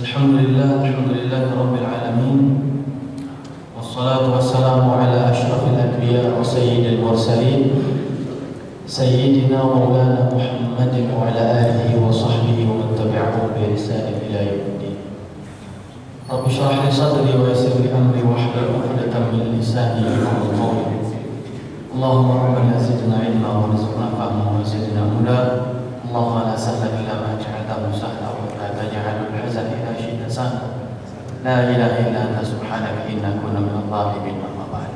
Alhamdulillah Rabbil Alamin. Wassalatu wassalamu ala ashrafil anbiya wa sayyidil mursalin Sayyidina Maulana Muhammadin wa ala alihi wa sahbihi wa man tabi'ahum bi ihsanin ila yaumiddin. Rabbi shrah li sadri wa yassir li amri wahlul 'uqdatam min lisani yafqahu qawli. Allahumma rabbana zidna ilma warzuqna fahma wa zidna huda. Allahumma la sahla illa ma ja'altahu sahla wa la taj'alul hazana illa shi'ta sahla. La ilaha illa anta subhanaka inna kunna minadh dhalimin. Amma ba'd.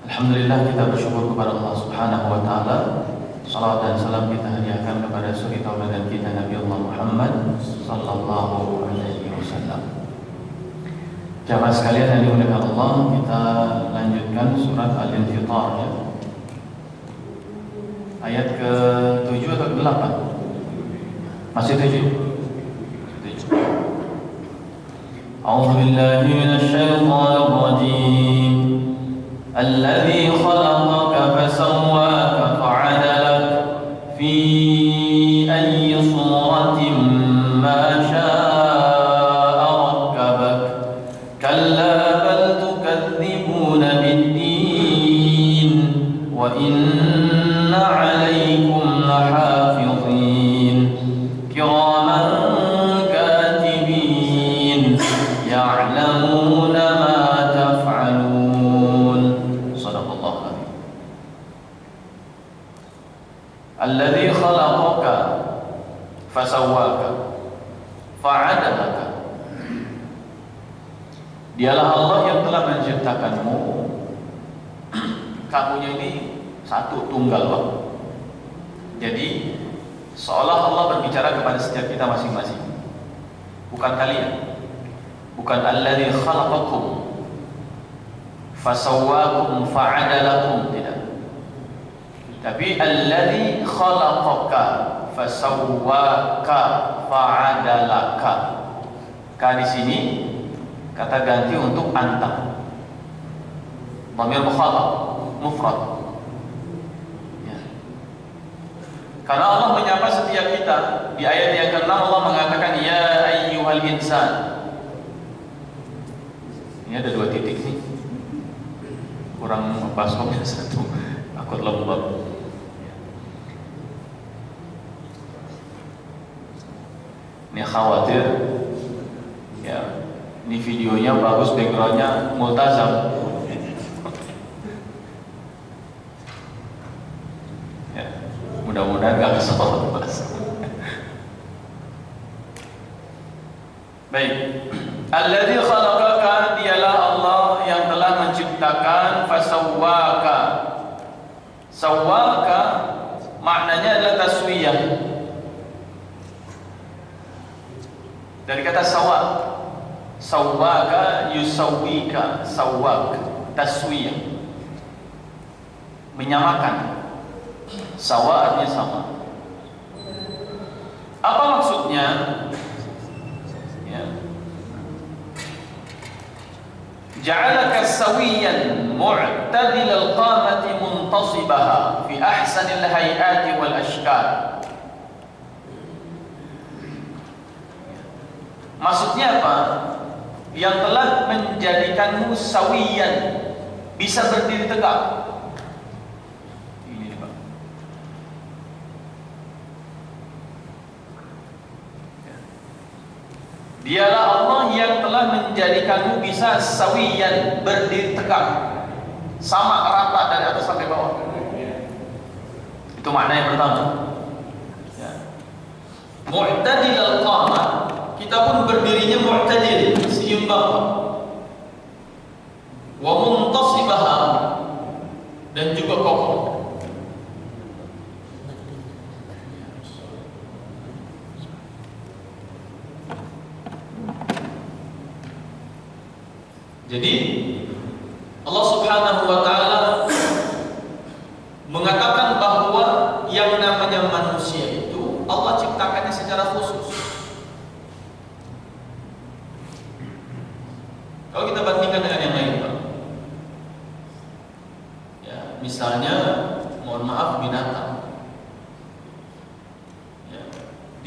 Alhamdulillah, kita bersyukur kepada Allah Subhanahu wa taala. Salawat dan salam kita hadiahkan kepada suri tauladan kita Nabi Allah Muhammad sallallahu alaihi wasallam. Jamaah sekalian yang dimuliakan Allah, kita lanjutkan surat Al-Infitar ya. Ayat ke-7 atau ke-8? Masih 7. A'udzu billahi minasy syaithanir rajim. Alladzi khalaqaka fasawwaka fa'adalak fi ayyi suratin ma syaa rakkabak. Kalla bal tukadzibuna bid-din wa inna 'alaykum lahafizin kiraman katibin ya'lamuna ma taf'alun. Shadaqallahu alazim. Alladzi khalaqaka fasawwaka fa'adalaka. Dialah Allah yang telah menciptakanmu. Kamunya ini satu, tunggal loh. Jadi seolah Allah berbicara kepada setiap kita masing-masing. Bukan kalian. Bukan alladzi khalaqakum fasawwakum fa'adalakum, tidak. Tapi alladzi khalaqaka fasawwaka fa'adalaka. Ka di sini kata ganti untuk anta. Dhamir mukhatab mufrad. Ya. Karena Allah menyapa setiap kita. Di ayat yang ke-6 Allah mengatakan ya ayyuhal insan. Ini ada 2 titik nih. Kurang baskomnya 1. Takut lembab. Ini khawatir. Ya. Ini videonya bagus, backgroundnya multazam. Ya. Mudah-mudahan gak kesalahan bahasa. Baik. Alladzi khalaqaka, dialah Allah yang telah menciptakan, fasawwaka. Sawwaka maknanya adalah taswiyah. Dari kata sawak. Sawwaka yusawwika, sawwak, taswiyah. Menyamakan. Sawa artinya sama. Apa maksudnya? Ja'alaka sawiyan mu'tadil al-qamati muntasibaha fi ahsanil hay'ati wal ashkal. Maksudnya apa? Yang telah menjadikanmu sawiyan, bisa berdiri tegak. Ini Pak. Dialah Allah yang telah menjadikanmu bisa sawiyan, berdiri tegak, sama rata dari atas sampai bawah. Itu makna yang pertama. Mu'tadil al-qamah, kita pun berdirinya mu'tadil, seimbang. Wa muntasibaha, dan juga kokoh. Jadi Allah Subhanahu wa taala mengatakan bahwa yang namanya manusia itu Allah ciptakannya secara khusus. Kalau kita bandingkan dengan yang lain, Pak. Ya, misalnya mohon maaf binatang. Ya.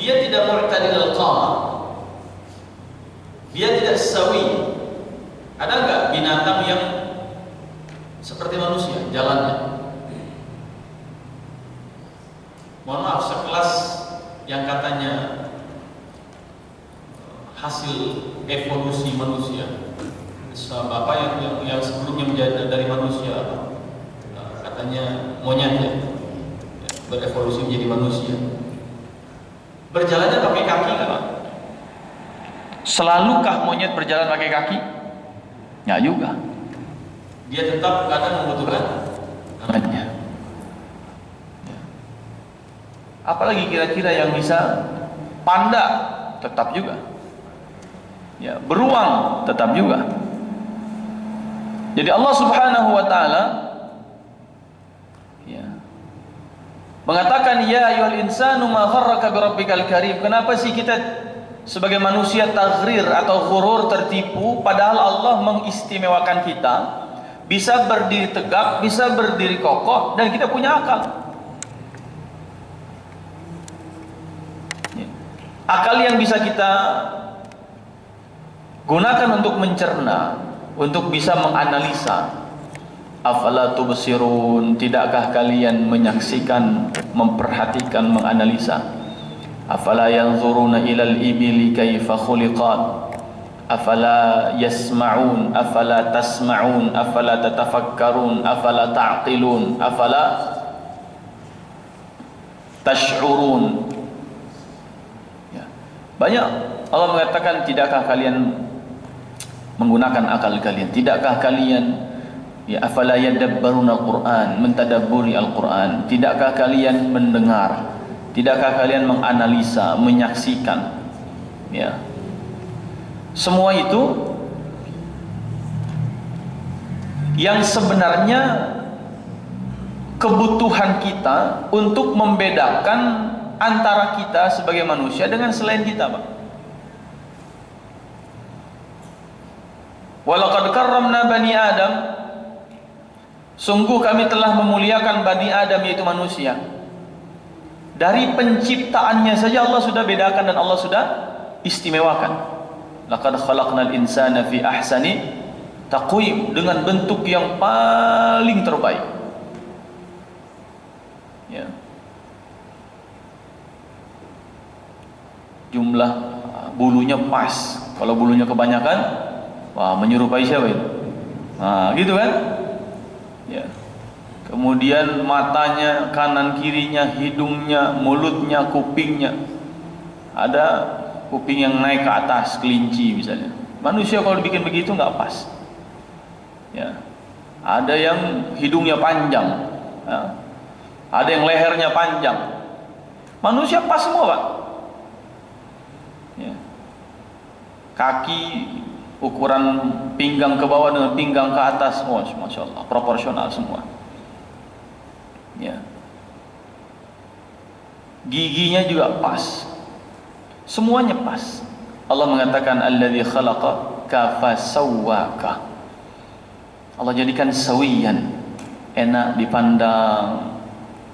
Dia tidak mu'tadil al-qamah. Dia tidak sawi. Ada nggak binatang yang seperti manusia jalannya? Mohon maaf, sekelas yang katanya hasil evolusi manusia, bapak yang sebelumnya menjadi dari manusia, katanya monyet ya, berevolusi menjadi manusia. Berjalannya pakai kaki nggak Pak? Selalukah monyet berjalan pakai kaki? Nggak juga. Dia tetap kadang membutuhkan tangannya. Apalagi kira-kira yang bisa? Panda tetap juga. Ya, beruang tetap juga. Jadi Allah Subhanahu wa taala ya, mengatakan ya ayyuhal insanu ma gharraka birabbikal karim. Kenapa sih kita sebagai manusia taghrir atau ghurur, tertipu, padahal Allah mengistimewakan kita, bisa berdiri tegak, bisa berdiri kokoh, dan kita punya akal. Akal yang bisa kita gunakan untuk mencerna, untuk bisa menganalisa. Afala tubsirun, tidakkah kalian menyaksikan, memperhatikan, menganalisa? Afala yanzuruna ilal ibili kaifa khuliqat, afala yasma'un, afala tasma'un, afala tatafakkarun, afala ta'qilun, afala tash'urun. Ya. Banyak Allah mengatakan, tidakkah kalian menggunakan akal kalian? Tidakkah kalian ya afala yadabbaruna al-Qur'an, mentadabburi Al-Qur'an? Tidakkah kalian mendengar? Tidakkah kalian menganalisa, menyaksikan? Ya. Semua itu yang sebenarnya kebutuhan kita untuk membedakan antara kita sebagai manusia dengan selain kita, Pak. Walaqad karramna bani Adam, sungguh kami telah memuliakan Bani Adam, yaitu manusia. Dari penciptaannya saja Allah sudah bedakan dan Allah sudah istimewakan. Laqad khalaqnal insana fi ahsani taqwim, dengan bentuk yang paling terbaik. Ya. Jumlah bulunya pas. Kalau bulunya kebanyakan, wah, menyerupai siapa itu? Nah, gitu kan? Ya. Kemudian matanya, kanan kirinya, hidungnya, mulutnya, kupingnya. Ada kuping yang naik ke atas, kelinci misalnya. Manusia kalau dibikin begitu nggak pas. Ya. Ada yang hidungnya panjang, ya. Ada yang lehernya panjang. Manusia pas semua, Pak. Ya. Kaki ukuran pinggang ke bawah dengan pinggang ke atas, oh, masya Allah, proporsional semua. Ya. Giginya juga pas, semuanya pas. Allah mengatakan alladzi khalaqaka fasawwaka. Allah jadikan sawiyan, enak dipandang,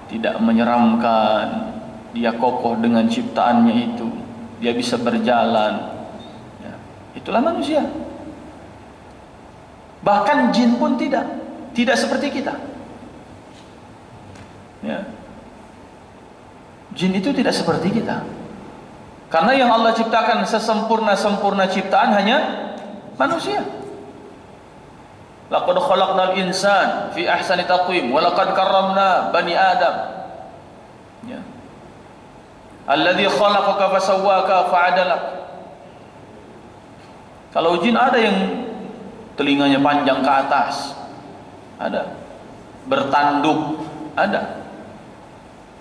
tidak menyeramkan. Dia kokoh dengan ciptaannya itu, dia bisa berjalan. Ya. Itulah manusia. Bahkan jin pun tidak seperti kita. Ya. Jin itu tidak seperti kita. Karena yang Allah ciptakan sesempurna-sempurna ciptaan hanya manusia. Laqad khalaqnal insan fi ahsani taqwim wa laqad karramna bani Adam. Ya. Alladzi khalaqaka fasawwaka fa'adalak. Kalau jin ada yang telinganya panjang ke atas, ada. Bertanduk, ada.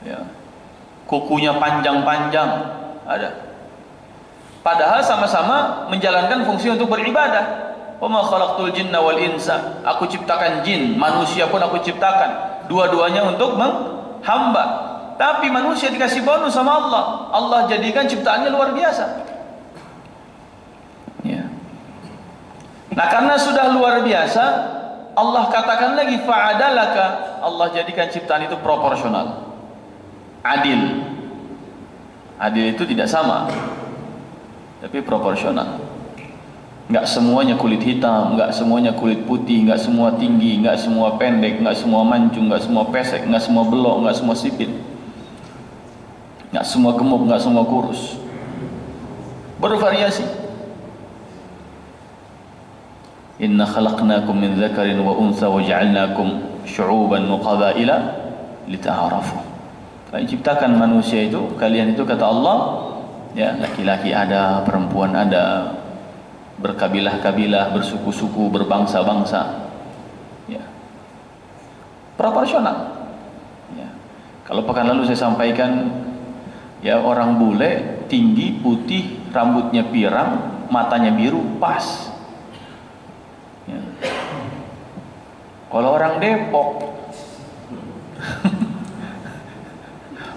Ya. Kukunya panjang-panjang, ada. Padahal sama-sama menjalankan fungsi untuk beribadah. Wa ma khalaqtul jinna wal insa. Aku ciptakan jin, manusia pun aku ciptakan. Dua-duanya untuk menghamba. Tapi manusia dikasih bonus sama Allah. Allah jadikan ciptaannya luar biasa. Ya. Nah, karena sudah luar biasa, Allah katakan lagi fa'adalaka. Allah jadikan ciptaan itu proporsional. Adil. Adil itu tidak sama, tapi proporsional. Nggak semuanya kulit hitam, nggak semuanya kulit putih, nggak semua tinggi, nggak semua pendek, nggak semua mancung, nggak semua pesek, nggak semua belok, nggak semua sipit, nggak semua gemuk, nggak semua kurus. Bervariasi. Inna khalaqnakum min dzakarin wa untha wa ja'alnakum syu'uban wa qabaila lita'arafu. Kami ciptakan manusia itu, kalian itu kata Allah, ya, laki-laki ada, perempuan ada, berkabilah-kabilah, bersuku-suku, berbangsa-bangsa, ya, proporsional. Ya. Kalau pekan lalu saya sampaikan, ya, orang bule tinggi, putih, rambutnya pirang, matanya biru, pas. Ya. Kalau orang Depok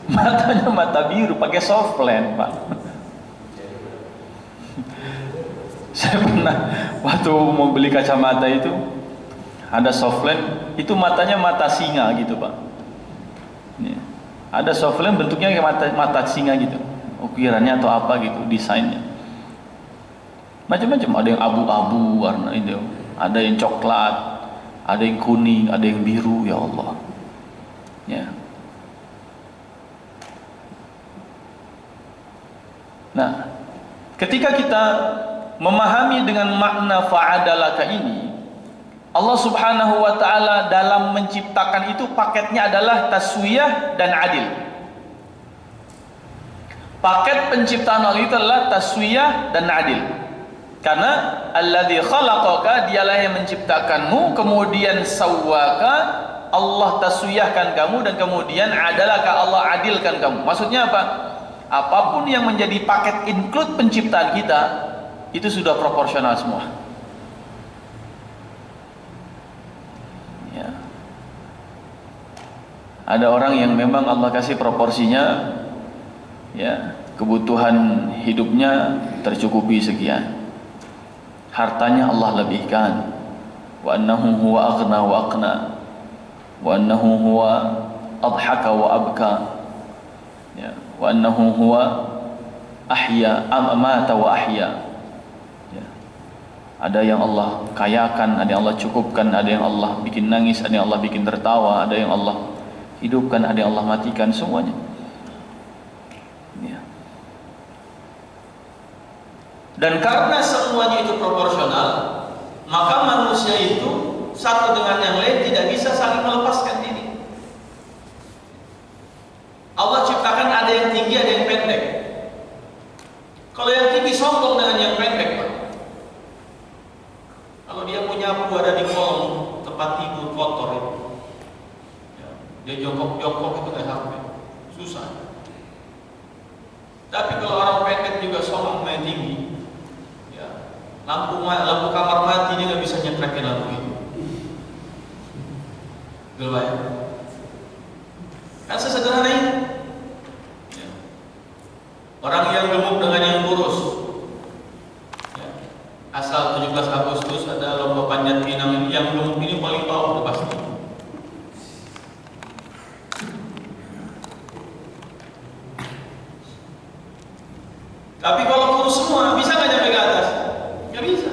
matanya mata biru, pakai soft lens, Pak. Saya pernah waktu mau beli kacamata itu ada soft lens, itu matanya mata singa gitu, Pak. Ya. Ada soft lens bentuknya kayak mata singa gitu, ukirannya atau apa gitu, desainnya macam-macam. Ada yang abu-abu warna itu, ada yang coklat, ada yang kuning, ada yang biru. Ya Allah, ya. Nah, ketika kita memahami dengan makna fa'adalaka ini, Allah Subhanahu wa ta'ala dalam menciptakan itu paketnya adalah taswiyah dan adil. Paket penciptaan Allah itu adalah taswiyah dan adil. Karena alladzi khalaqaka, dialah yang menciptakanmu, kemudian sawwaka, Allah taswiyahkan kamu, dan kemudian adalaka, Allah adilkan kamu. Maksudnya apa? Apapun yang menjadi paket include penciptaan kita itu sudah proporsional semua. Ya. Ada orang yang memang Allah kasih proporsinya, ya, kebutuhan hidupnya tercukupi sekian, hartanya Allah lebihkan, wa annahu huwa aghna wa aqna, wa annahu huwa adhaka wa abka, ya, wa annahu huwa ahya amata wa ahya. Ya. Ada yang Allah kayakan, ada yang Allah cukupkan, ada yang Allah bikin nangis, ada yang Allah bikin tertawa, ada yang Allah hidupkan, ada yang Allah matikan, semuanya. Ya. Dan karena semuanya itu proporsional, maka manusia itu satu dengan yang lain tidak bisa saling melepaskan diri. Allah ciptakan ada yang tinggi, ada yang pendek. Kalau yang tinggi sombong dengan yang pendek, Pak. Kalau dia punya nyapu ada di kolong tempat tidur kotor itu, ya, dia jongkok-jongkok itu nggak sampai, susah. Tapi kalau orang pendek juga sombong main tinggi, lampu kamar mati dia nggak bisa nyetrekin lampu itu. Gelap. Kan sesederhana itu. Ya. Orang yang gemuk dengan yang kurus. Ya. Asal 17 Agustus ada lomba panjat pinang, yang gemuk ini paling tahu pasti. Tapi kalau kurus semua bisa nggak nyampe ke atas? Nggak bisa.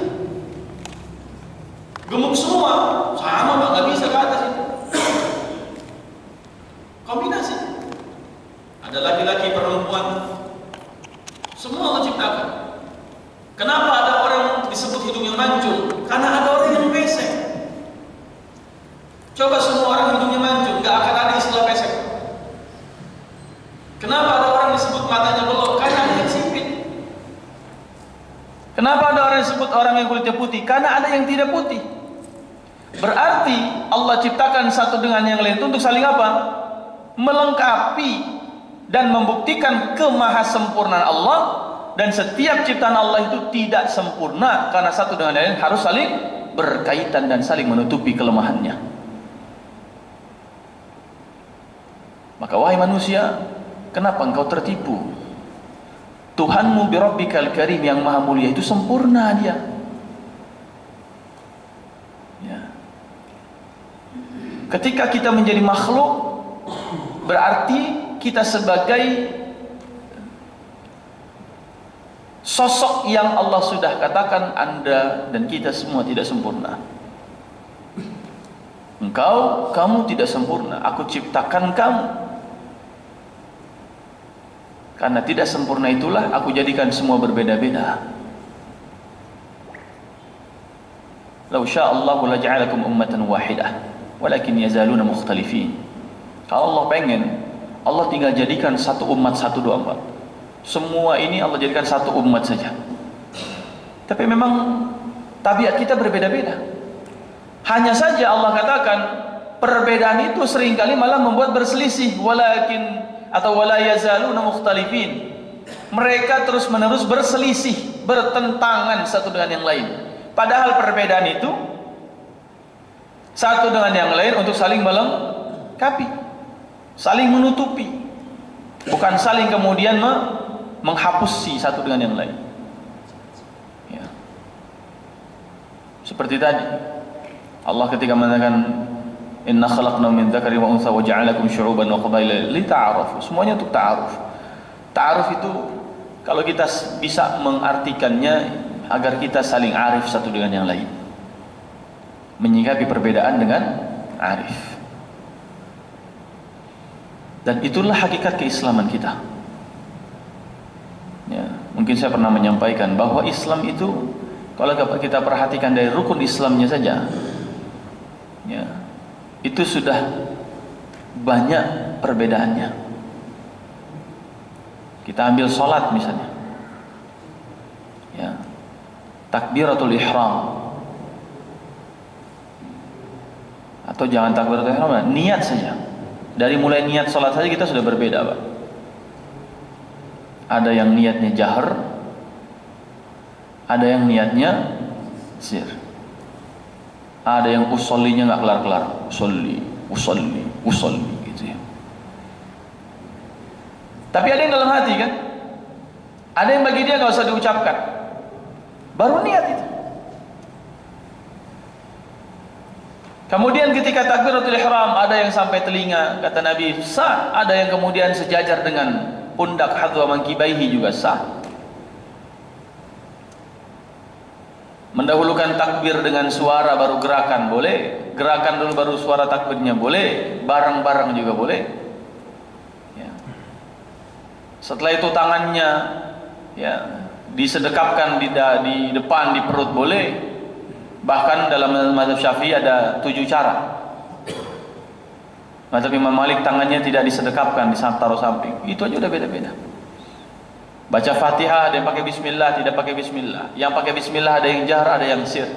Gemuk semua sama, Pak, nggak bisa ke atas itu. Kombinasi. Ada laki-laki, perempuan, semua Allah ciptakan. Kenapa ada orang disebut hidungnya mancung? Karena ada orang yang pesek. Coba semua orang hidungnya mancung, nggak akan ada istilah pesek. Kenapa ada orang disebut matanya belok? Karena ada yang sipit. Kenapa ada orang disebut orang yang kulitnya putih? Karena ada yang tidak putih. Berarti Allah ciptakan satu dengan yang lain itu untuk saling apa? Melengkapi dan membuktikan kemahasempurnaan Allah. Dan setiap ciptaan Allah itu tidak sempurna, karena satu dengan yang lain harus saling berkaitan dan saling menutupi kelemahannya. Maka wahai manusia, kenapa engkau tertipu? Tuhanmu birabbikal karim, yang maha mulia itu sempurna dia. Ya. Ketika kita menjadi makhluk, berarti kita sebagai Sosok yang Allah sudah katakan Anda dan kita semua tidak sempurna. Kamu tidak sempurna. Aku ciptakan kamu. Karena tidak sempurna itulah aku jadikan semua berbeda-beda. Lau sya'allahu laja'alakum ummatan wahidah, walakin yazaluna mukhtalifin. Kalau Allah pengen, Allah tinggal jadikan satu umat, 1, 2, 4. Semua ini Allah jadikan satu umat saja. Tapi memang tabiat kita berbeda-beda. Hanya saja Allah katakan perbedaan itu seringkali malah membuat berselisih. Walakin atau wala yazaluna mukhtalifin. Mereka terus-menerus berselisih, bertentangan satu dengan yang lain. Padahal perbedaan itu satu dengan yang lain untuk saling melengkapi, saling menutupi, bukan saling kemudian menghapusi satu dengan yang lain. Ya. Seperti tadi Allah ketika mengatakan inna khalaqna min dzakari wa untha wa ja'alakum syu'uban wa qabaila lita'arafu. Semuanya untuk ta'aruf. Ta'aruf itu kalau kita bisa mengartikannya agar kita saling arif satu dengan yang lain, menyikapi perbedaan dengan arif. Dan itulah hakikat keislaman kita. Ya, mungkin saya pernah menyampaikan bahwa Islam itu kalau kita perhatikan dari rukun Islamnya saja, ya, itu sudah banyak perbedaannya. Kita ambil sholat misalnya, ya, takbiratul ihram, atau jangan takbiratul ihram, niat saja. Dari mulai niat sholat saja kita sudah berbeda, Pak. Ada yang niatnya jahar, ada yang niatnya sir, ada yang usollinya nggak kelar-kelar, usolli gitu ya. Tapi ada yang dalam hati kan, ada yang bagi dia nggak usah diucapkan, baru niat itu. Kemudian ketika takbiratul ihram ada yang sampai telinga, kata Nabi sah, ada yang kemudian sejajar dengan pundak hadwa mankibaihi juga sah. Mendahulukan takbir dengan suara baru gerakan boleh, gerakan dulu baru suara takbirnya boleh, bareng-bareng juga boleh. Ya. Setelah itu tangannya ya disedekapkan di depan di perut boleh. Bahkan dalam mazhab Syafi'i ada 7 cara. Mazhab Imam Malik tangannya tidak disedekapkan, taruh samping. Itu aja udah beda-beda. Baca Fatihah ada yang pakai bismillah, tidak pakai bismillah. Yang pakai bismillah ada yang jahar, ada yang sir.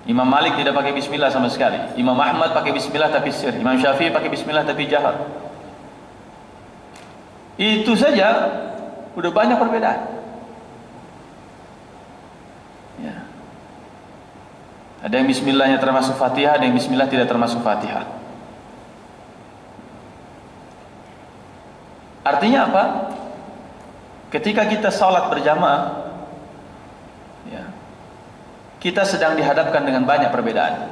Imam Malik tidak pakai bismillah sama sekali. Imam Ahmad pakai bismillah tapi sir. Imam Syafi'i pakai bismillah tapi jahar. Itu saja udah banyak perbedaan. Ya. Ada yang bismillahnya termasuk Fatihah, ada yang bismillah tidak termasuk Fatihah. Artinya apa? Ketika kita salat berjamaah, ya, kita sedang dihadapkan dengan banyak perbedaan.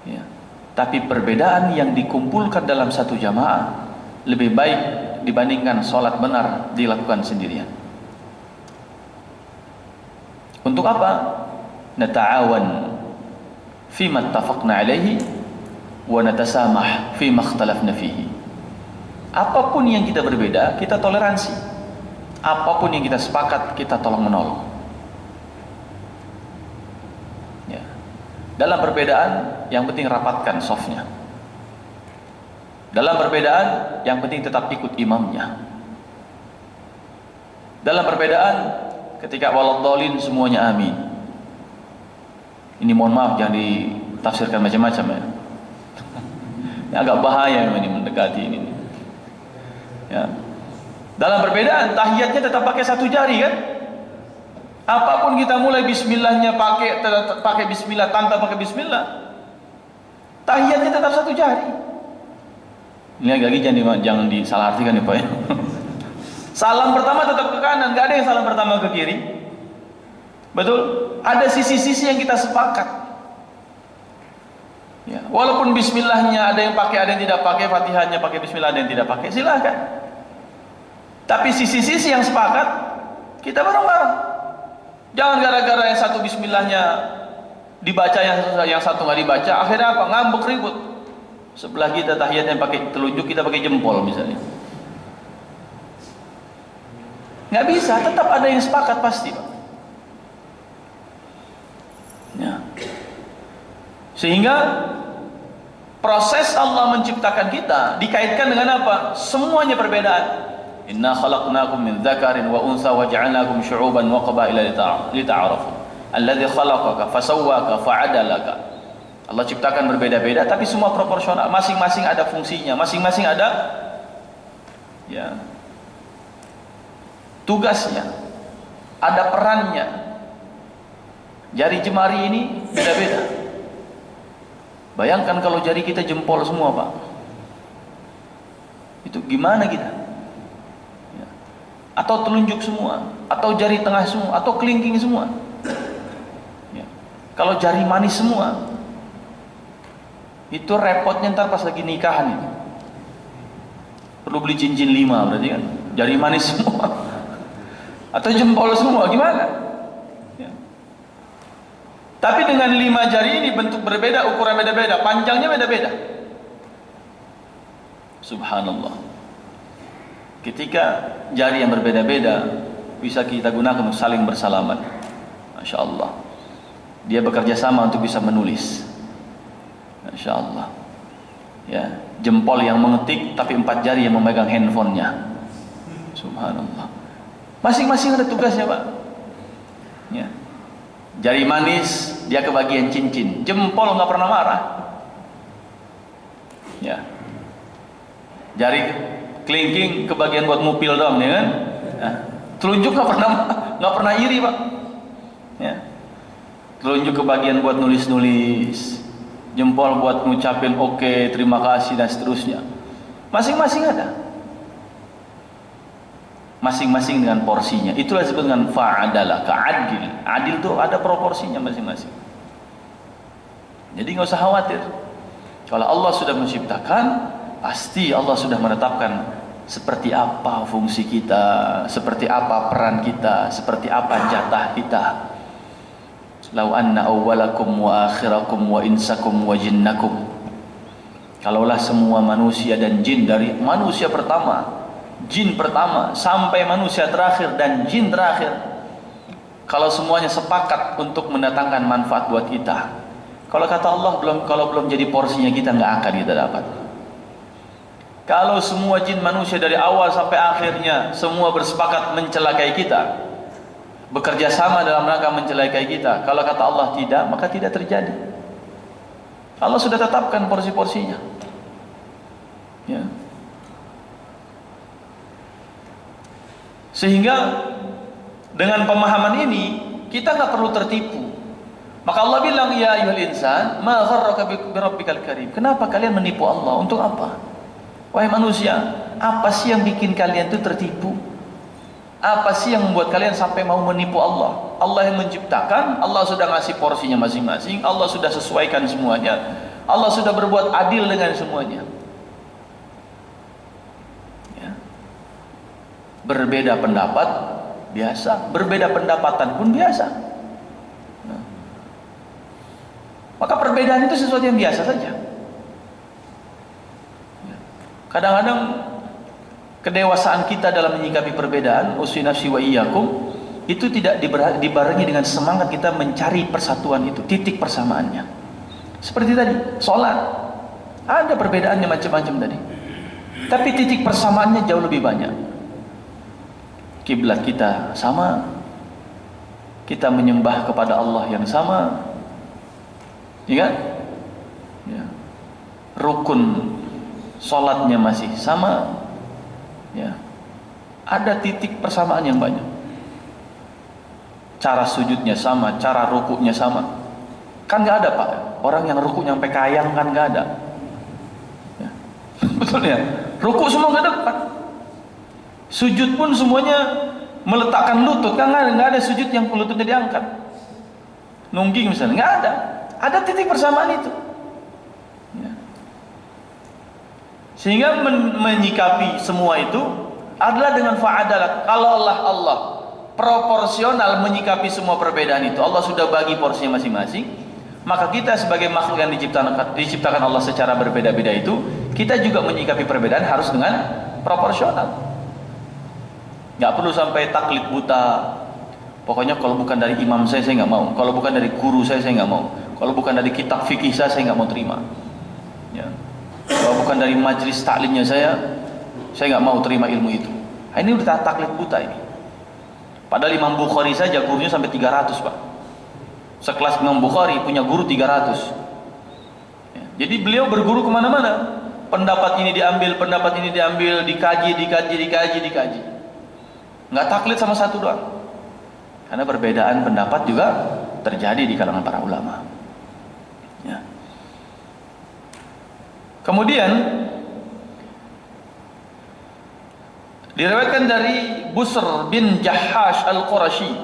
Ya. Tapi perbedaan yang dikumpulkan dalam satu jamaah lebih baik dibandingkan salat benar dilakukan sendirian. Untuk apa? Nata'awan fima ittafaqna alaihi wa natasamah fima ikhtalafna fihi. Apapun yang kita berbeda, kita toleransi. Apapun yang kita sepakat, kita tolong menolong. Ya. Dalam perbedaan, yang penting rapatkan softnya. Dalam perbedaan, yang penting tetap ikut imamnya. Dalam perbedaan, ketika waladhdallin semuanya amin. Ini mohon maaf jangan ditafsirkan macam-macam ya. Ini agak bahaya ini mendekati ini. Ya. Dalam perbedaan tahiyatnya tetap pakai satu jari kan? Apapun kita mulai bismillahnya pakai bismillah, tanpa pakai bismillah, tahiyatnya tetap satu jari. Ini lagi jangan disalahartikan ya Pak ya. Salam pertama tetap ke kanan, nggak ada yang salam pertama ke kiri. Betul? Ada sisi-sisi yang kita sepakat. Ya, walaupun bismillahnya ada yang pakai, ada yang tidak pakai, Fatihahnya pakai bismillah, ada yang tidak pakai, silakan. Tapi sisi-sisi yang sepakat, kita bareng-bareng. Jangan gara-gara yang satu bismillahnya dibaca, yang satu nggak dibaca, akhirnya apa? Ngambek ribut. Sebelah kita tahiyatnya pakai telunjuk, kita pakai jempol misalnya. Nggak bisa, tetap ada yang sepakat pasti, Pak. Ya. Sehingga proses Allah menciptakan kita dikaitkan dengan apa? Semuanya perbedaan. Inna khalaqnakum min dzakarin wa untha wa ja'alnakum syu'uban wa qabaila lita'arafu. Alladzi khalaqaka fasawwaka fa'adalaka. Allah ciptakan berbeda-beda tapi semua proporsional, masing-masing ada fungsinya, masing-masing ada ya tugasnya, ada perannya. Jari jemari ini beda-beda. Bayangkan kalau jari kita jempol semua, Pak. Itu gimana kita? Atau telunjuk semua, atau jari tengah semua, atau kelingking semua. Ya. Kalau jari manis semua, itu repotnya ntar pas lagi nikahan itu. Perlu beli cincin 5 berarti kan, jari manis semua, atau jempol semua, gimana? Ya. Tapi dengan 5 jari ini bentuk berbeda, ukuran beda-beda, panjangnya beda-beda. Subhanallah. Ketika jari yang berbeda-beda bisa kita gunakan untuk saling bersalaman. Masya Allah. Dia bekerja sama untuk bisa menulis. Masya Allah. Ya, jempol yang mengetik tapi 4 jari yang memegang handphonenya. Subhanallah. Masing-masing ada tugasnya, Pak. Ya. Jari manis dia kebagian cincin, jempol nggak pernah marah. Ya. Jari kelingking kebagian buat ngupil doang, ya kan? Nah, telunjuk nggak pernah iri, Pak. Ya. Telunjuk kebagian buat nulis-nulis, jempol buat ngucapin oke, terima kasih dan seterusnya. Masing-masing ada. Masing-masing dengan porsinya. Itulah disebut dengan fa'adalah, ka'adil. Adil itu ada proporsinya masing-masing. Jadi nggak usah khawatir. Kalau Allah sudah menciptakan, pasti Allah sudah menetapkan seperti apa fungsi kita, seperti apa peran kita, seperti apa jatah kita. Lau anna awwalakum wa akhirakum wa insakum wa jinnakum. Kalaulah semua manusia dan jin, dari manusia pertama, jin pertama sampai manusia terakhir dan jin terakhir, kalau semuanya sepakat untuk mendatangkan manfaat buat kita, kalau kata Allah kalau belum jadi porsinya kita nggak akan kita dapat. Kalau semua jin manusia dari awal sampai akhirnya semua bersepakat mencelakai kita, bekerja sama dalam rangka mencelakai kita, kalau kata Allah tidak, maka tidak terjadi. Allah sudah tetapkan porsi-porsinya. Ya. Sehingga dengan pemahaman ini kita nggak perlu tertipu. Maka Allah bilang, ya ayyuhal insan, ma gharraka bi rabbikal karim. Kenapa kalian menipu Allah? Untuk apa? Wahai manusia, apa sih yang bikin kalian itu tertipu? Apa sih yang membuat kalian sampai mau menipu Allah? Allah yang menciptakan, Allah sudah ngasih porsinya masing-masing, Allah sudah sesuaikan semuanya, Allah sudah berbuat adil dengan semuanya. Ya. Berbeda pendapat biasa, berbeda pendapatan pun biasa. Nah. Maka perbedaan itu sesuatu yang biasa saja. Kadang-kadang kedewasaan kita dalam menyikapi perbedaan, uswi nafsi wa iyyakum, itu tidak dibarengi dengan semangat kita mencari persatuan itu, titik persamaannya. Seperti tadi, sholat, ada perbedaannya macam-macam tadi, tapi titik persamaannya jauh lebih banyak. Kiblat kita sama, kita menyembah kepada Allah yang sama, ya kan? Ya. Rukun sholatnya masih sama, ya. Ada titik persamaan yang banyak. Cara sujudnya sama, cara rukuknya sama. Kan nggak ada, Pak, orang yang rukuk sampai kayang, kan nggak ada. Ya. Betul ya? Rukuk semua nggak depan. Sujud pun semuanya meletakkan lutut, kan nggak ada sujud yang lututnya diangkat. Nungging misalnya, nggak ada. Ada titik persamaan itu. Sehingga menyikapi semua itu, adalah dengan fa'adalah. Kalau Allah proporsional menyikapi semua perbedaan itu, Allah sudah bagi porsinya masing-masing, maka kita sebagai makhluk yang diciptakan Allah secara berbeda-beda itu, kita juga menyikapi perbedaan harus dengan proporsional. Nggak perlu sampai taklid buta. Pokoknya kalau bukan dari imam saya nggak mau. Kalau bukan dari guru saya nggak mau. Kalau bukan dari kitab fikih saya nggak mau terima. Ya. Kalau bukan dari majelis taklimnya saya nggak mau terima ilmu itu. Nah, ini udah taklid buta ini. Padahal Imam Bukhari saja gurunya sampai 300, Pak. Sekelas Imam Bukhari punya guru 300. Ya. Jadi beliau berguru kemana-mana. Pendapat ini diambil, dikaji. Nggak taklid sama satu doang. Karena perbedaan pendapat juga terjadi di kalangan para ulama. Ya. Kemudian diriwayatkan dari Busr bin Jahash al-Qurashi,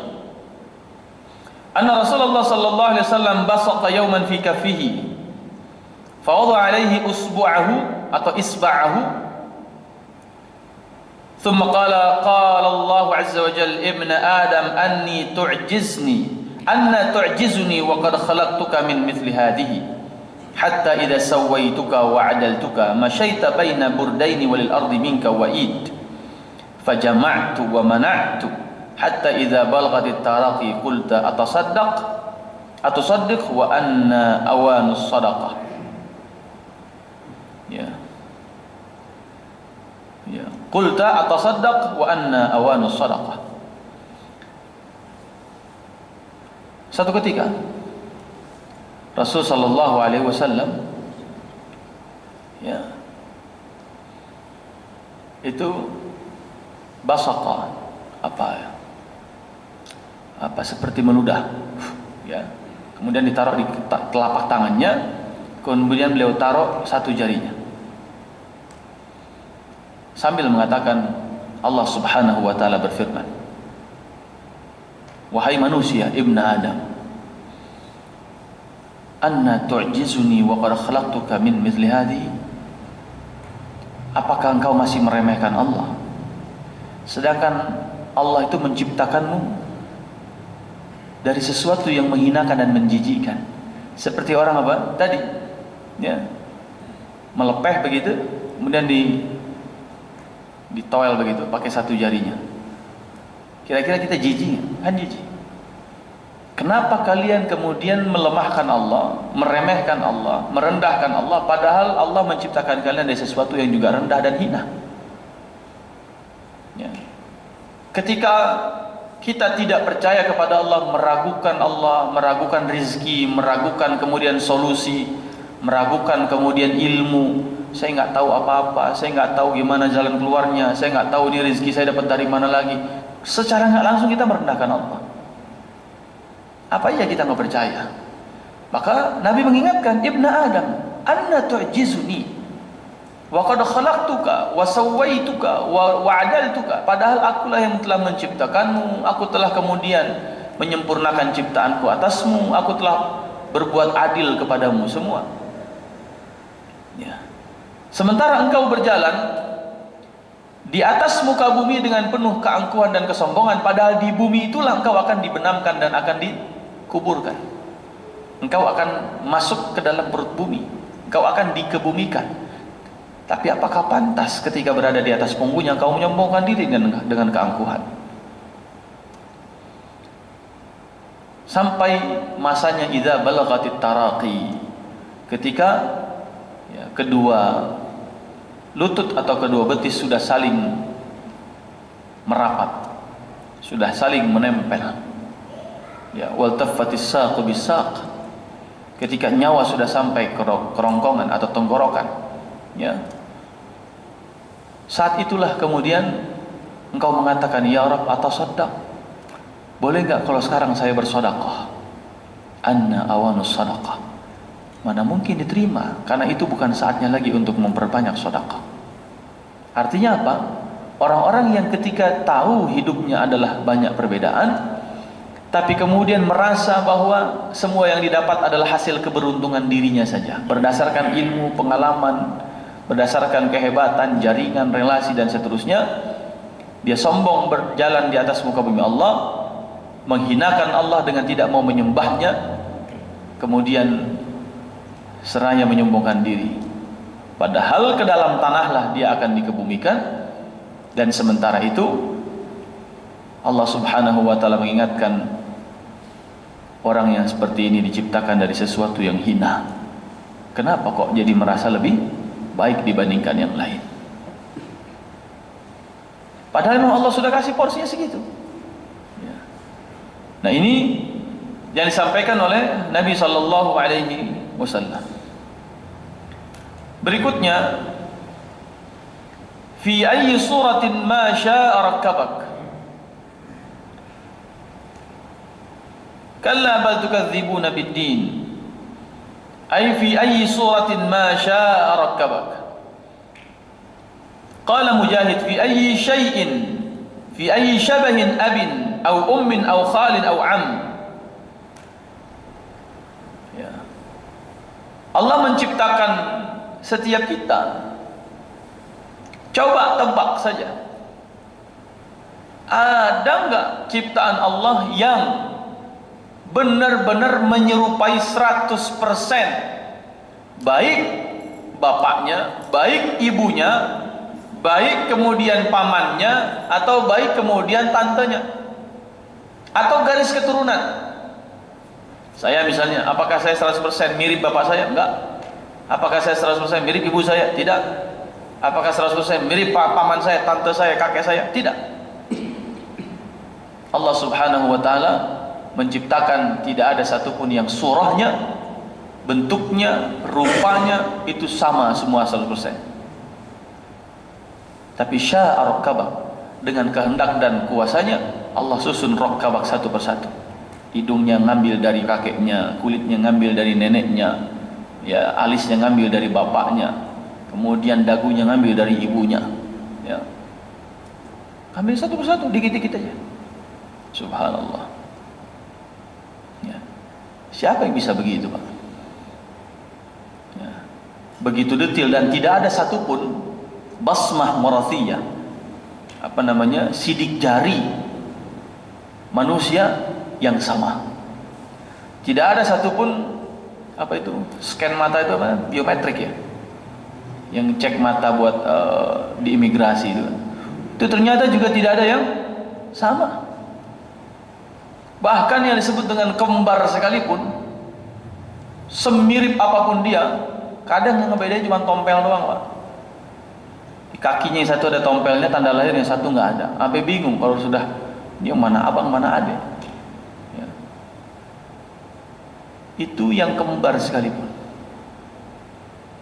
anna Rasulullah sallallahu alaihi wasallam basaqa yawman fi kaffihi, fa wada'a alaihi usbu'ahu atau isba'ahu. ثم قال الله عز وجل ابن آدم أني تعجزني وقد خلقتك من مثل هذه حتى إذا سويتك وعدلتك مشيت بين بردين وللأرض منك وإيد فجمعت ومنعت حتى إذا بلغت التراقي قلت أتصدق وأن أوان الصدقة. Qulta atasaddaq wa anna awanus sadaqah. Satu ketika Rasul sallallahu alaihi wasallam itu basaqa, apa seperti meludah, kemudian ditaruh di telapak tangannya, kemudian beliau taruh satu jarinya sambil mengatakan, Allah subhanahu wa ta'ala berfirman, wahai manusia ibn Adam, anna tu'jizuni wa qad khalaqtuka min mithli hadhihi, apakah engkau masih meremehkan Allah sedangkan Allah itu menciptakanmu dari sesuatu yang menghinakan dan menjijikkan, seperti orang apa tadi, melepeh begitu, kemudian ditoel begitu pakai satu jarinya. Kira-kira kita jijik? Kan jijik. Kenapa kalian kemudian melemahkan Allah, meremehkan Allah, merendahkan Allah, padahal Allah menciptakan kalian dari sesuatu yang juga rendah dan hina? Ketika kita tidak percaya kepada Allah, meragukan rizki, meragukan kemudian solusi, meragukan kemudian ilmu, saya nggak tahu apa-apa, saya nggak tahu gimana jalan keluarnya, saya nggak tahu ini rezeki saya dapat dari mana lagi. Secara nggak langsung kita merendahkan Allah. Apa iya kita nggak percaya? Maka Nabi mengingatkan, Ibn Adam, anna tu'jizuni wa qad khalaqtuka wa sawwaituka wa adaltuka, padahal akulah yang telah menciptakanmu, aku telah kemudian menyempurnakan ciptaanku atasmu, aku telah berbuat adil kepadamu semua. Sementara engkau berjalan di atas muka bumi dengan penuh keangkuhan dan kesombongan, padahal di bumi itulah engkau akan dibenamkan dan akan dikuburkan. Engkau akan masuk ke dalam perut bumi, engkau akan dikebumikan. Tapi apakah pantas ketika berada di atas punggungnya engkau menyombongkan diri dengan keangkuhan? Sampai masanya idza balaghatit taraqi, ketika kedua lutut atau kedua betis sudah saling merapat, sudah saling menempel, wal taffatis saqu bisaq, ketika nyawa sudah sampai ke kerongkongan atau tenggorokan, saat itulah kemudian engkau mengatakan, ya Rabb, atasaddaq, boleh enggak kalau sekarang saya bersedekah? Anna awanus sadaqah, mana mungkin diterima, karena itu bukan saatnya lagi untuk memperbanyak sedekah. Artinya apa? Orang-orang yang ketika tahu hidupnya adalah banyak perbedaan, tapi kemudian merasa bahwa semua yang didapat adalah hasil keberuntungan dirinya saja, berdasarkan ilmu, pengalaman, berdasarkan kehebatan, jaringan, relasi dan seterusnya, dia sombong berjalan di atas muka bumi Allah, menghinakan Allah dengan tidak mau menyembahnya, kemudian seraya menyombongkan diri. Padahal ke dalam tanahlah dia akan dikebumikan. Dan sementara itu Allah subhanahu wa ta'ala mengingatkan, orang yang seperti ini diciptakan dari sesuatu yang hina. Kenapa kok jadi merasa lebih baik dibandingkan yang lain? Padahal memang Allah sudah kasih porsinya segitu. Nah, ini yang disampaikan oleh Nabi sallallahu alaihi wasallam. Berikutnya, fi ayyi suratin ma syaa rakkabak. Kalla bal tukadzibuna bid-din. Ay fi ayyi suratin ma syaa rakkabak. Qala Mujahid fi ayyi syai'in, fi ayyi shabahin abin aw ummin aw khalin aw am. Ya. Allah menciptakan setiap kita. Coba tebak saja, ada enggak ciptaan Allah yang benar-benar menyerupai 100%, baik bapaknya, baik ibunya, baik kemudian pamannya, atau baik kemudian tantenya, atau garis keturunan. Saya misalnya, apakah saya 100% mirip bapak saya? Enggak. Apakah saya 100% mirip ibu saya? Tidak. Apakah 100% mirip paman saya, tante saya, kakek saya? Tidak. Allah subhanahu wa ta'ala menciptakan tidak ada satupun yang surahnya, bentuknya, rupanya itu sama semua 100%. Tapi syaa rakkabak, dengan kehendak dan kuasanya Allah susun rakkabak satu persatu. Hidungnya ngambil dari kakeknya, kulitnya ngambil dari neneknya, ya, alisnya ngambil dari bapaknya, kemudian dagunya ngambil dari ibunya, ya. Ambil satu persatu, dikit-dikit aja. Subhanallah. Ya. Siapa yang bisa begitu, Pak? Ya. Begitu detail dan tidak ada satupun basmah murathiyah, apa namanya, sidik jari manusia yang sama. Tidak ada satupun, apa itu, scan mata itu apa? Biometrik ya, yang cek mata buat di imigrasi itu ternyata juga tidak ada yang sama. Bahkan yang disebut dengan kembar sekalipun, semirip apapun dia, kadang yang ngebedain cuma tompel doang, Pak. Di kakinya yang satu ada tompelnya, tanda lahir, yang satu nggak ada. Sampai bingung kalau sudah dia mana abang mana adik. Ya. Itu yang kembar sekalipun.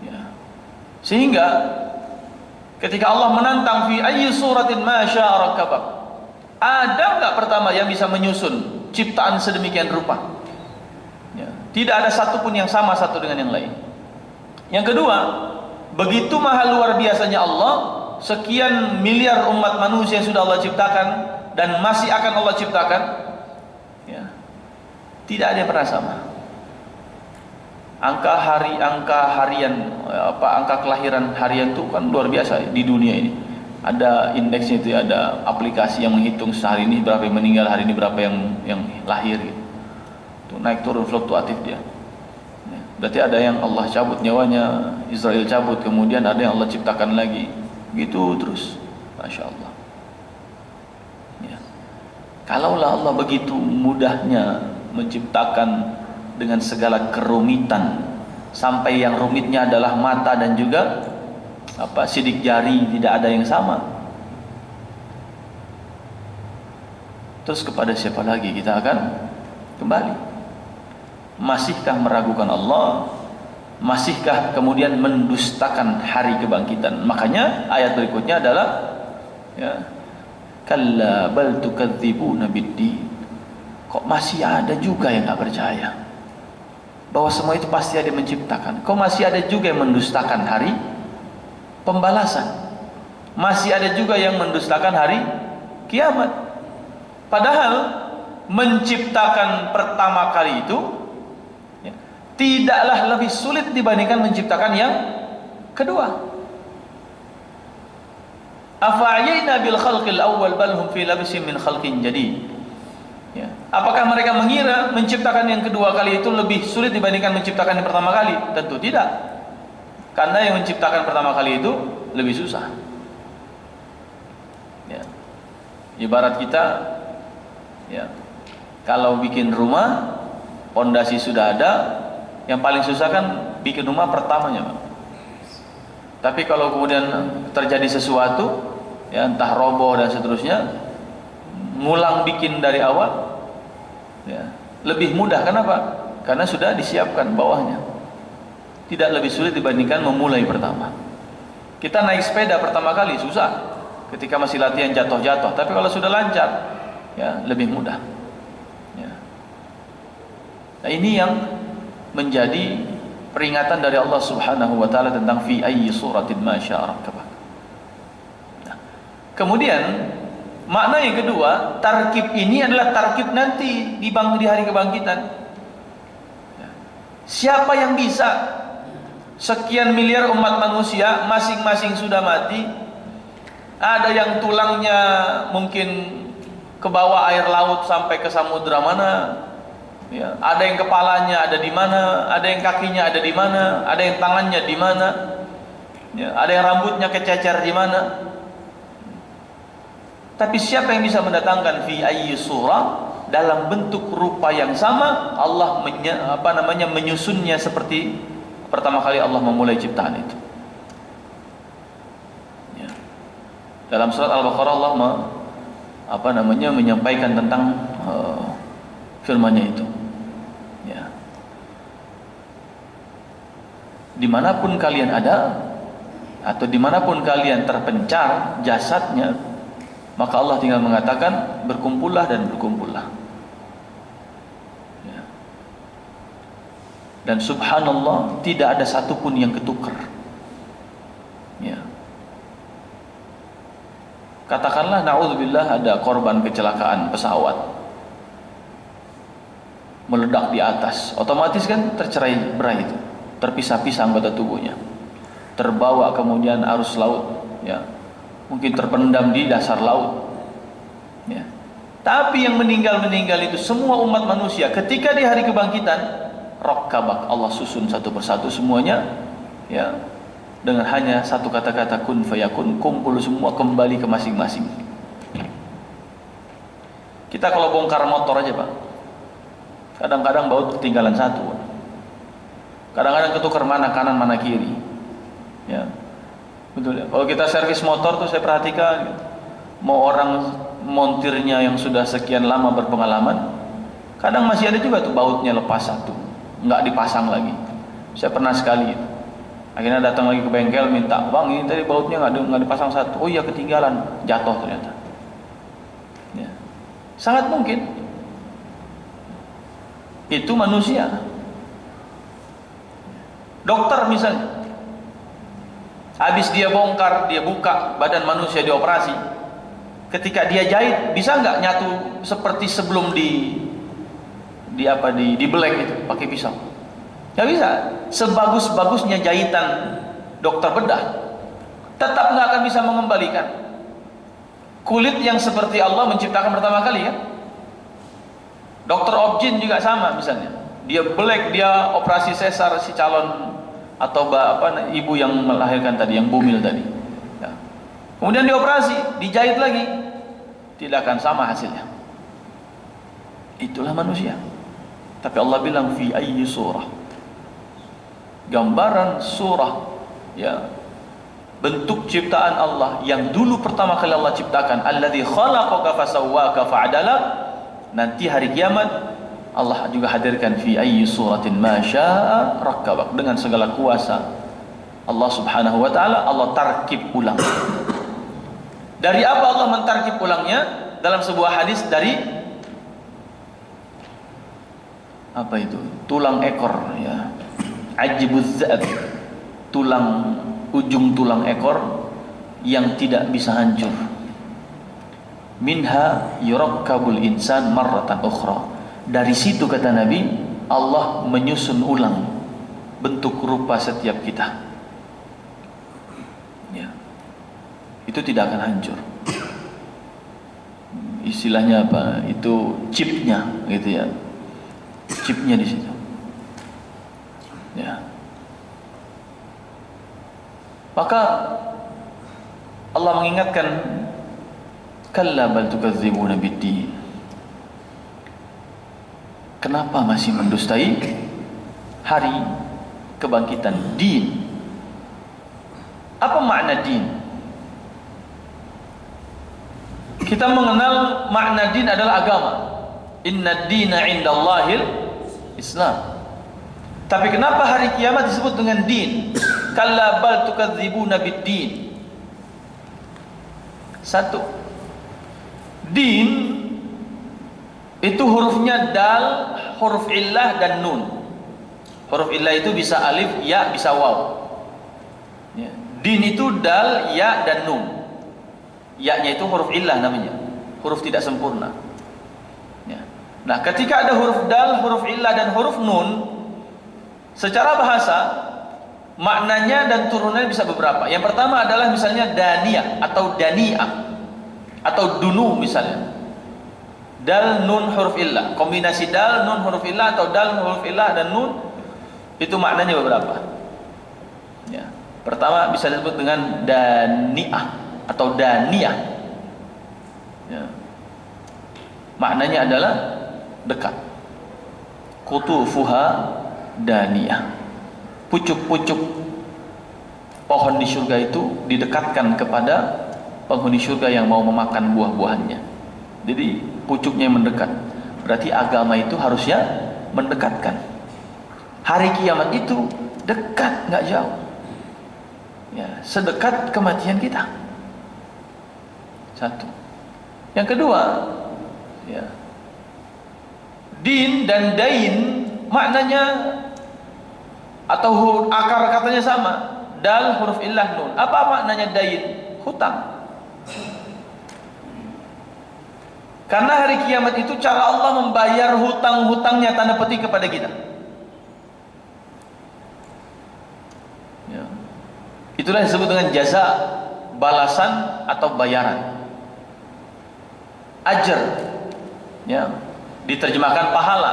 Ya. Sehingga ketika Allah menantang fi ayyi suratin ma syaa rakkabak, ada nggak pertama yang bisa menyusun ciptaan sedemikian rupa? Ya. Tidak ada satupun yang sama satu dengan yang lain. Yang kedua, begitu mahal luar biasanya Allah, sekian miliar umat manusia yang sudah Allah ciptakan dan masih akan Allah ciptakan, ya, tidak ada yang pernah sama. Angka harian, angka kelahiran harian itu kan luar biasa di dunia ini. Ada indeksnya itu, ada aplikasi yang menghitung sehari ini berapa yang meninggal, hari ini berapa yang lahir gitu. Itu naik turun fluktuatif dia. Ya, berarti ada yang Allah cabut nyawanya, Israel cabut, kemudian ada yang Allah ciptakan lagi. Gitu terus. Masya Allah. Ya. Kalaulah Allah begitu mudahnya menciptakan dengan segala kerumitan, sampai yang rumitnya adalah mata dan juga sidik jari, tidak ada yang sama. Terus kepada siapa lagi kita akan kembali? Masihkah meragukan Allah? Masihkah kemudian mendustakan hari kebangkitan? Makanya ayat berikutnya adalah, ya, kalla bal tukadzibuna biddin. Kok masih ada juga yang tak percaya bahwa semua itu pasti ada yang menciptakan? Kok masih ada juga yang mendustakan hari pembalasan? Masih ada juga yang mendustakan hari kiamat. Padahal menciptakan pertama kali itu, ya, tidaklah lebih sulit dibandingkan menciptakan yang kedua. Afa'ayna bil khalqil awwal bal hum fi labsin min khalqin jadid. Ya. Apakah mereka mengira menciptakan yang kedua kali itu lebih sulit dibandingkan menciptakan yang pertama kali? Tentu tidak. Karena yang menciptakan pertama kali itu lebih susah. Ya. Ibarat kita, ya, kalau bikin rumah, pondasi sudah ada, yang paling susah kan bikin rumah pertamanya, Pak. Tapi kalau kemudian terjadi sesuatu, ya, entah roboh dan seterusnya, ngulang bikin dari awal, ya, lebih mudah. Kenapa? Karena sudah disiapkan bawahnya. Tidak lebih sulit dibandingkan memulai pertama. Kita naik sepeda pertama kali susah, ketika masih latihan jatuh-jatuh. Tapi kalau sudah lancar, ya, lebih mudah. Ya. Nah, ini yang menjadi peringatan dari Allah Subhanahu wa taala tentang fi ayyi suratin ma syaa rakkabak. Nah, kemudian makna yang kedua, tarkib ini adalah tarkib nanti di hari kebangkitan. Ya. Siapa yang bisa? Sekian miliar umat manusia, masing-masing sudah mati. Ada yang tulangnya mungkin ke bawah air laut sampai ke samudra mana. Ya, ada yang kepalanya ada di mana, ada yang kakinya ada di mana, ada yang tangannya di mana, ya, ada yang rambutnya kececer di mana. Tapi siapa yang bisa mendatangkan fi ayyi surah dalam bentuk rupa yang sama, Allah menyusunnya seperti pertama kali Allah memulai ciptaan itu. Ya. Dalam surat Al-Baqarah Allah menyampaikan tentang firman-Nya itu. Ya. Dimanapun kalian ada, atau dimanapun kalian terpencar jasadnya, maka Allah tinggal mengatakan berkumpullah dan berkumpullah. Ya. Dan subhanallah, tidak ada satupun yang ketukar. Ya. Katakanlah na'udzubillah ada korban kecelakaan pesawat meledak di atas, otomatis kan tercerai berai itu, terpisah-pisah anggota tubuhnya, terbawa kemudian arus laut, ya, mungkin terpendam di dasar laut, ya. Tapi yang meninggal itu semua umat manusia. Ketika di hari kebangkitan, rakkabak, Allah susun satu persatu semuanya, ya, dengan hanya satu kata-kata kun fayakun, kumpul semua kembali ke masing-masing. Kita kalau bongkar motor aja, Pak, kadang-kadang baut ketinggalan satu, kadang-kadang ketukar mana kanan mana kiri, ya, betul ya. Kalau kita servis motor tuh saya perhatikan, mau orang montirnya yang sudah sekian lama berpengalaman, kadang masih ada juga tuh bautnya lepas satu, nggak dipasang lagi. Saya pernah sekali, akhirnya datang lagi ke bengkel minta, bang ini tadi bautnya nggak dipasang satu. Oh iya, ketinggalan, jatuh ternyata. Ya. Sangat mungkin itu manusia. Dokter misalnya, habis dia bongkar, dia buka badan manusia, dioperasi, ketika dia jahit, bisa nggak nyatu seperti sebelum dibelek itu pakai pisau? Nggak bisa. Sebagus-bagusnya jahitan dokter bedah, tetap nggak akan bisa mengembalikan kulit yang seperti Allah menciptakan pertama kali, ya. Dokter objin juga sama misalnya, dia belek, dia operasi sesar si calon atau ibu yang melahirkan tadi, yang bumil tadi, ya. Kemudian dioperasi, dijahit lagi, tidak akan sama hasilnya. Itulah manusia. Tapi Allah bilang fi ayyi surah, gambaran surah, ya, bentuk ciptaan Allah yang dulu pertama kali Allah ciptakan, alladzi khalaqaka fasawwaka fa'adalak. Nanti hari kiamat Allah juga hadirkan fi ayyi suratin ma syaa rakkabak, dengan segala kuasa Allah Subhanahu wa taala. Allah tarkib ulang. Dari apa Allah mentarkib ulangnya? Dalam sebuah hadis dari apa itu? Tulang ekor, ya. Ajibuz za'ab. Ujung tulang ekor yang tidak bisa hancur. Minha yurakkabul insan marratan ukhra. Dari situ kata Nabi, Allah menyusun ulang bentuk rupa setiap kita. Ya. itu tidak akan hancur. Istilahnya apa? Itu chipnya, gitu ya. Chipnya di situ. Ya. Maka Allah mengingatkan, kalla bal tukadzibuna biddin. Kenapa masih mendustai hari kebangkitan, din? Apa makna din? Kita mengenal makna din adalah agama. Inna dina indallahil Islam. Tapi kenapa hari kiamat disebut dengan din? Kalla bal tukadzibuna biddin. Satu, din itu hurufnya dal, huruf illah dan nun. Huruf illah itu bisa alif, ya, bisa waw. Ya. Din itu dal, ya dan nun. Ya-nya itu huruf illah namanya, huruf tidak sempurna. Ya. Nah, ketika ada huruf dal, huruf illah dan huruf nun, secara bahasa maknanya dan turunannya bisa beberapa. Yang pertama adalah misalnya daniyah atau daniyah atau dunu misalnya. Dal nun huruf illah, kombinasi dal nun huruf illah atau dal huruf illah dan nun, itu maknanya beberapa. Ya. Pertama bisa disebut dengan daniyah atau daniyah. Ya. Maknanya adalah dekat. Qutufuha daniyah. Pucuk-pucuk pohon di surga itu didekatkan kepada penghuni surga yang mau memakan buah-buahannya. Jadi pucuknya yang mendekat. Berarti agama itu harusnya mendekatkan. Hari kiamat itu dekat, nggak jauh. Ya, sedekat kematian kita. Satu. Yang kedua, ya, din dan dain maknanya atau akar katanya sama. Dal huruf illah nun. Apa maknanya dain? Hutang. Karena hari kiamat itu cara Allah membayar hutang-hutangnya tanda petik kepada kita. Ya. Itulah yang disebut dengan jaza, balasan atau bayaran. Ajr, ya, diterjemahkan pahala.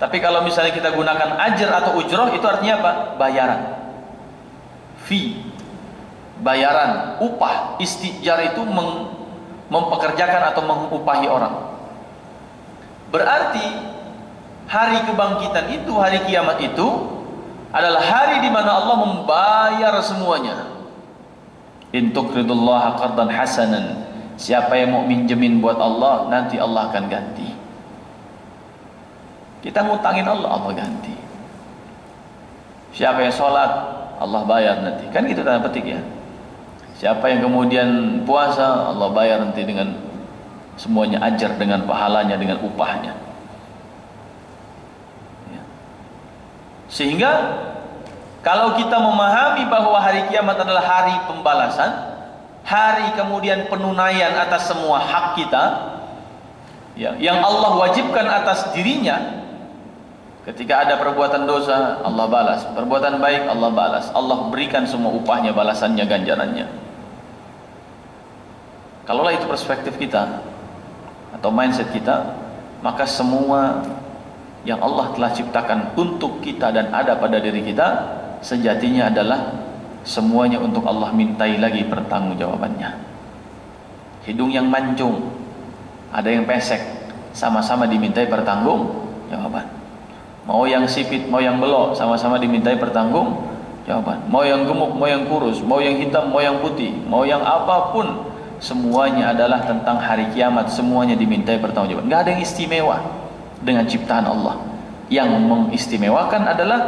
Tapi kalau misalnya kita gunakan ajr atau ujroh, itu artinya apa? Bayaran. Fee, bayaran, upah. Istijar itu mempekerjakan atau mengupahi orang. Berarti hari kebangkitan itu, hari kiamat itu adalah hari di mana Allah membayar semuanya. In tuqridullaha qardan hasanan. Siapa yang mau minjemin buat Allah, nanti Allah akan ganti. Kita ngutangin Allah, Allah ganti. Siapa yang sholat, Allah bayar nanti. Kan gitu tanda petik ya. Siapa yang kemudian puasa, Allah bayar nanti dengan semuanya, ajar dengan pahalanya, dengan upahnya. Ya. Sehingga kalau kita memahami bahwa hari kiamat adalah hari pembalasan, hari kemudian penunaian atas semua hak kita, ya, yang Allah wajibkan atas dirinya. Ketika ada perbuatan dosa, Allah balas. Perbuatan baik, Allah balas. Allah berikan semua upahnya, balasannya, ganjarannya. Kalaulah itu perspektif kita atau mindset kita, maka semua yang Allah telah ciptakan untuk kita dan ada pada diri kita, sejatinya adalah semuanya untuk Allah mintai lagi pertanggungjawabannya. Hidung yang mancung, ada yang pesek, sama-sama dimintai pertanggungjawaban. Mau yang sipit, mau yang belok, sama-sama dimintai pertanggungjawaban. Mau yang gemuk, mau yang kurus, mau yang hitam, mau yang putih, mau yang apapun, semuanya adalah tentang hari kiamat. Semuanya dimintai pertanggungjawaban. Nggak ada yang istimewa dengan ciptaan Allah. Yang mengistimewakan adalah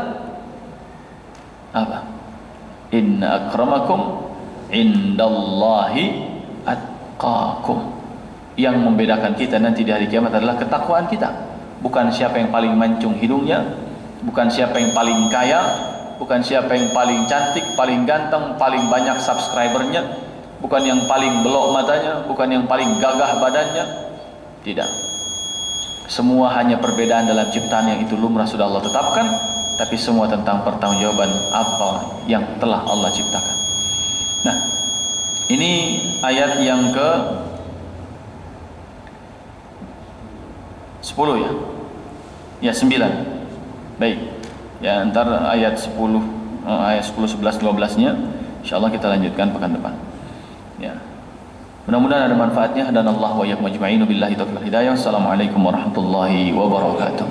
apa? Inna akramakum indallahi atqakum. Yang membedakan kita nanti di hari kiamat adalah ketakwaan kita. Bukan siapa yang paling mancung hidungnya, bukan siapa yang paling kaya, bukan siapa yang paling cantik, paling ganteng, paling banyak subscribernya, bukan yang paling belok matanya, bukan yang paling gagah badannya. Tidak. Semua hanya perbedaan dalam ciptaan yang itu lumrah sudah Allah tetapkan, tapi semua tentang pertanggungjawaban apa yang telah Allah ciptakan. Nah, Ini ayat yang ke 10 ya? Ya 9. Baik. Ya antar ayat 10 ayat 10, 11, 12-nya insyaallah kita lanjutkan pekan depan. Ya. Mudah-mudahan ada manfaatnya dan Allah wa iyyakum ajma'in billahi taufiq wal hidayah. Assalamualaikum warahmatullahi wabarakatuh.